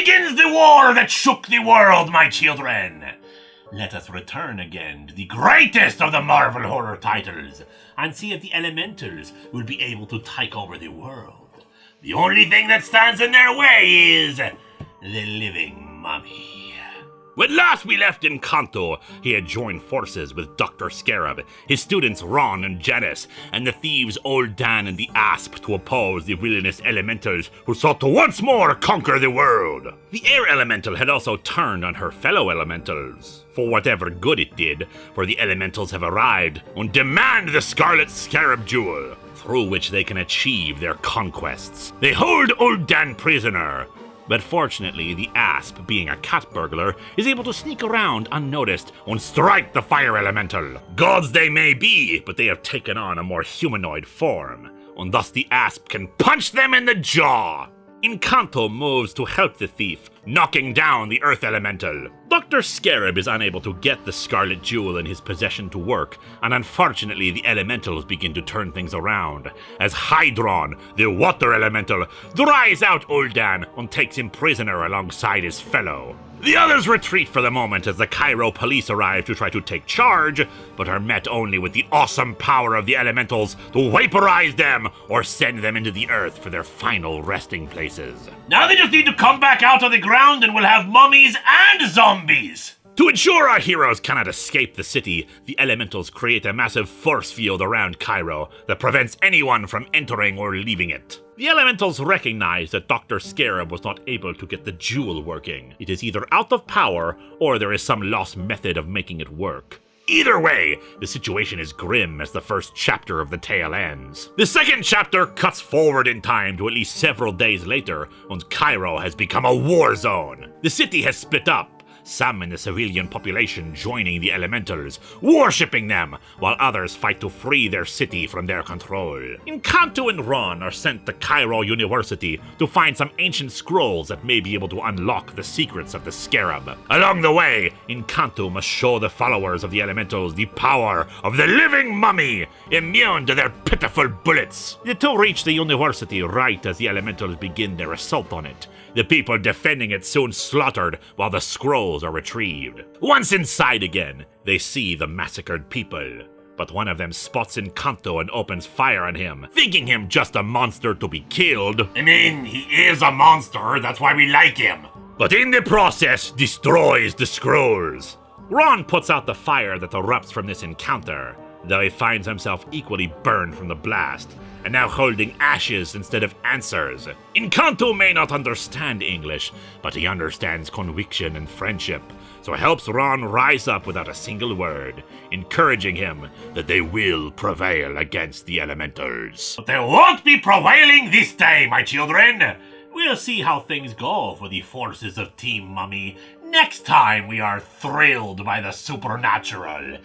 begins the war that shook the world, my children. Let us return again to the greatest of the Marvel horror titles and see if the elementals will be able to take over the world. The only thing that stands in their way is the living mummy. When last we left in Kanto, he had joined forces with Dr. Scarab, his students Ron and Janice, and the thieves Old Dan and the Asp to oppose the villainous elementals who sought to once more conquer the world. The air elemental had also turned on her fellow elementals, for whatever good it did, for the elementals have arrived and demand the Scarlet Scarab Jewel, through which they can achieve their conquests. They hold Old Dan prisoner, but fortunately, the Asp, being a cat burglar, is able to sneak around unnoticed and strike the fire elemental. Gods they may be, but they have taken on a more humanoid form, and thus the Asp can punch them in the jaw. Encanto moves to help the thief, knocking down the Earth Elemental. Dr. Scarab is unable to get the Scarlet Jewel in his possession to work, and unfortunately the Elementals begin to turn things around, as Hydron, the Water Elemental, dries out Uldan and takes him prisoner alongside his fellow. The others retreat for the moment as the Cairo police arrive to try to take charge, but are met only with the awesome power of the elementals to vaporize them or send them into the earth for their final resting places. Now they just need to come back out of the ground and we'll have mummies and zombies! To ensure our heroes cannot escape the city, the elementals create a massive force field around Cairo that prevents anyone from entering or leaving it. The elementals recognize that Dr. Scarab was not able to get the jewel working. It is either out of power, or there is some lost method of making it work. Either way, the situation is grim as the first chapter of the tale ends. The second chapter cuts forward in time to at least several days later, and Cairo has become a war zone. The city has split up, some in the civilian population joining the elementals, worshipping them, while others fight to free their city from their control. Encanto and Ron are sent to Cairo University to find some ancient scrolls that may be able to unlock the secrets of the Scarab. Along the way, Encanto must show the followers of the elementals the power of the living mummy, immune to their pitiful bullets. The two reach the university right as the elementals begin their assault on it. The people defending it soon slaughtered while the scrolls are retrieved. Once inside again, they see the massacred people. But one of them spots Encanto and opens fire on him, thinking him just a monster to be killed. I mean, he is a monster, that's why we like him. But in the process, destroys the scrolls. Ron puts out the fire that erupts from this encounter, though he finds himself equally burned from the blast, and now holding ashes instead of answers. Encanto may not understand English, but he understands conviction and friendship, so helps Ron rise up without a single word, encouraging him that they will prevail against the elementals. But they won't be prevailing this time, my children! We'll see how things go for the forces of Team Mummy next time we are thrilled by the supernatural.